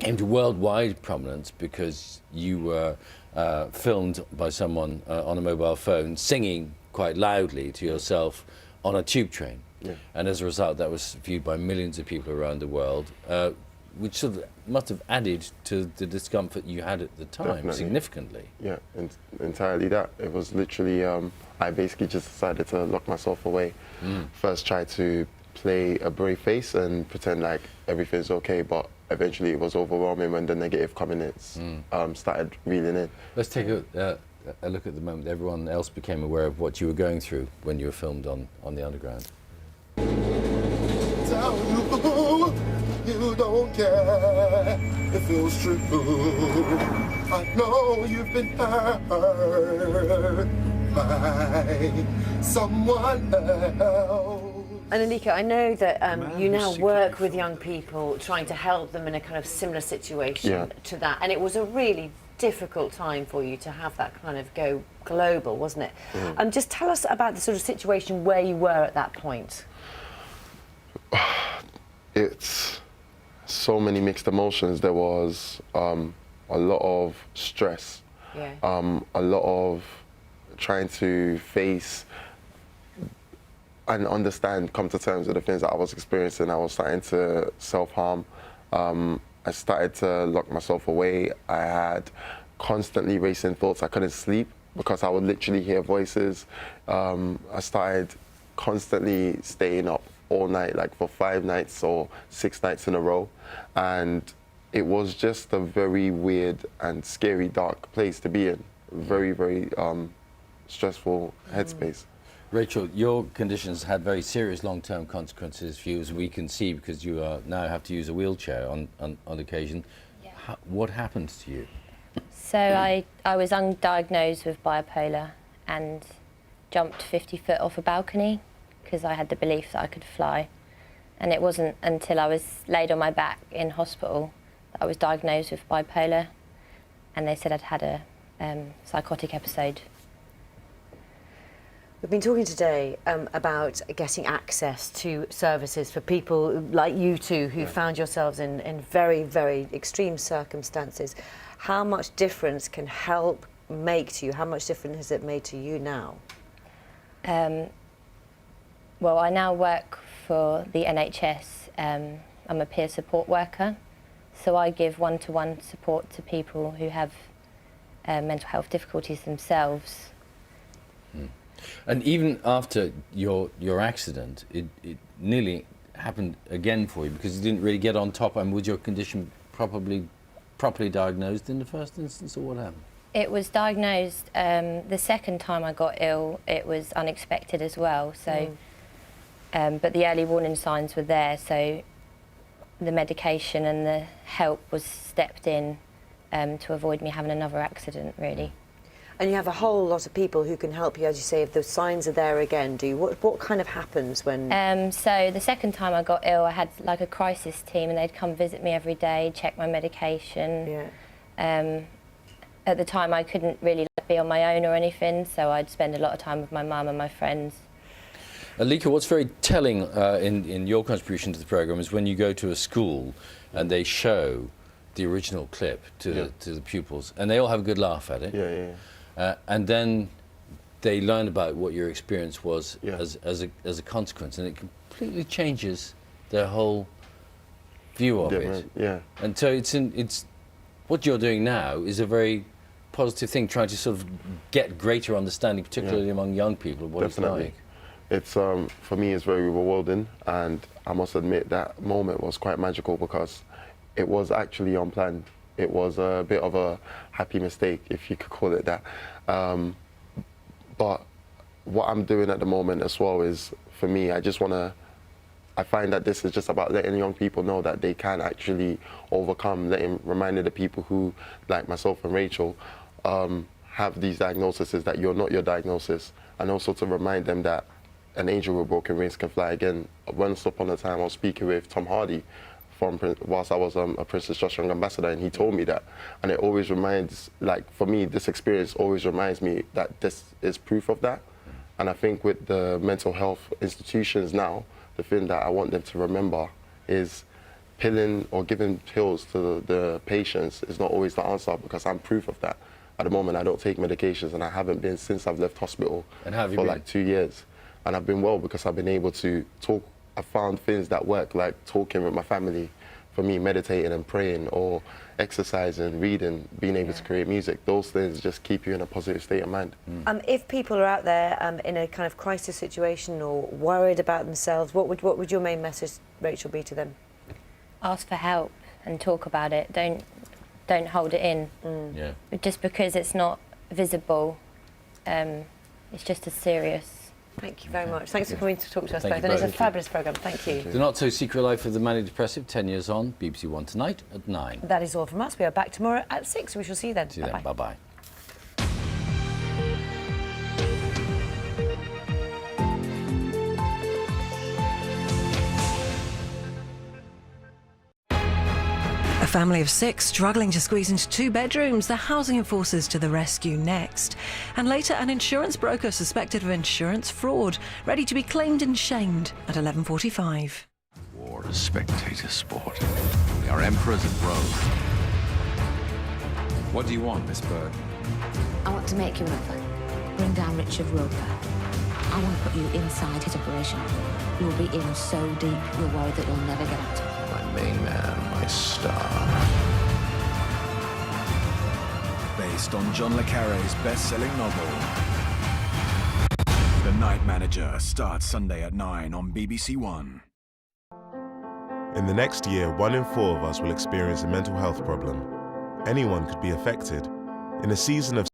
came to worldwide prominence because you were filmed by someone on a mobile phone singing quite loudly to yourself on a tube train. Yeah. And as a result, that was viewed by millions of people around the world, which sort of must have added to the discomfort you had at the time. Definitely. Significantly. Yeah, entirely that. It was literally, I basically just decided to lock myself away. First tried to play a brave face and pretend like everything's okay, but eventually it was overwhelming when the negative comments started reeling in. Let's take a look at the moment everyone else became aware of what you were going through when you were filmed on the Underground. Tell you don't care, it feels true. I know you've been hurt by someone else. And Alika, I know that you now work with young people, trying to help them in a kind of similar situation to that, and it was a really difficult time for you to have that kind of go global, wasn't it? Just tell us about the sort of situation where you were at that point. It's so many mixed emotions. There was a lot of stress, a lot of trying to face and understand, come to terms with the things that I was experiencing. I was starting to self-harm. I started to lock myself away. I had constantly racing thoughts. I couldn't sleep because I would literally hear voices. I started constantly staying up all night, like for 5 nights or 6 nights in a row. And it was just a very weird and scary, dark place to be in. Very, very stressful headspace. Rachel, your conditions had very serious long-term consequences for you, as we can see, because you now have to use a wheelchair on occasion. Yeah. What happened to you? So I was undiagnosed with bipolar and jumped 50 foot off a balcony because I had the belief that I could fly. And it wasn't until I was laid on my back in hospital that I was diagnosed with bipolar, and they said I'd had a psychotic episode. We've been talking today about getting access to services for people like you two who found yourselves in very, very extreme circumstances. How much difference can help make to you? How much difference has it made to you now? Well, I now work for the NHS. I'm a peer support worker, so I give one-to-one support to people who have mental health difficulties themselves. And even after your accident, it nearly happened again for you because you didn't really get on top. And was your condition properly diagnosed in the first instance, or what happened? It was diagnosed the second time I got ill. It was unexpected as well. So, but the early warning signs were there. So, the medication and the help was stepped in to avoid me having another accident, really. And you have a whole lot of people who can help you, as you say, if the signs are there again. What kind of happens when? So the second time I got ill, I had like a crisis team, and they'd come visit me every day, check my medication. Yeah. At the time, I couldn't really be on my own or anything, so I'd spend a lot of time with my mum and my friends. Alika, what's very telling in your contribution to the programme is when you go to a school and they show the original clip to the pupils, and they all have a good laugh at it. And then they learn about what your experience was as a consequence, and it completely changes their whole view of it. And so it's what you're doing now is a very positive thing, trying to sort of get greater understanding, particularly among young people, of what it's like. It's for me, it's very rewarding, and I must admit that moment was quite magical because it was actually unplanned. It was a bit of a happy mistake, if you could call it that. But what I'm doing at the moment as well is, for me, I find that this is just about letting young people know that they can actually overcome, reminding the people who, like myself and Rachel, have these diagnoses, that you're not your diagnosis, and also to remind them that an angel with broken wings can fly again. Once upon a time, I was speaking with Tom Hardy, whilst I was a Princess Just Young ambassador, and he told me that. And it always reminds, like for me, this experience always reminds me that this is proof of that. And I think with the mental health institutions now, the thing that I want them to remember is pilling or giving pills to the patients is not always the answer, because I'm proof of that. At the moment, I don't take medications, and I haven't been since I've left hospital for like 2 years. And I've been well because I've been able to talk. I found things that work, like talking with my family, for me, meditating and praying, or exercising, reading, being able to create music. Those things just keep you in a positive state of mind. If people are out there in a kind of crisis situation or worried about themselves, what would your main message, Rachel, be to them? Ask for help and talk about it. Don't hold it in. Yeah. Just because it's not visible, it's just as serious. Thank you very much. Thanks for coming to talk to us Thank both. you And it's a both. fabulous programme. Thank you. The Not So Secret Life of the Manic Depressive, 10 years on, BBC One tonight at 9. That is all from us. We are back tomorrow at 6. We shall see you then. See you then. Bye-bye. A family of 6 struggling to squeeze into 2 bedrooms. The housing enforcers to the rescue next. And later, an insurance broker suspected of insurance fraud, ready to be claimed and shamed at 11:45. War is spectator sport. We are emperors of Rome. What do you want, Miss Bird? I want to make you an offer. Bring down Richard Roper. I want to put you inside his operation. You'll be in so deep, you're worried that you'll never get out. My main man, my star. Based on John le Carré's best-selling novel. The Night Manager starts Sunday at 9 on BBC One. In the next year, 1 in 4 of us will experience a mental health problem. Anyone could be affected. In a season of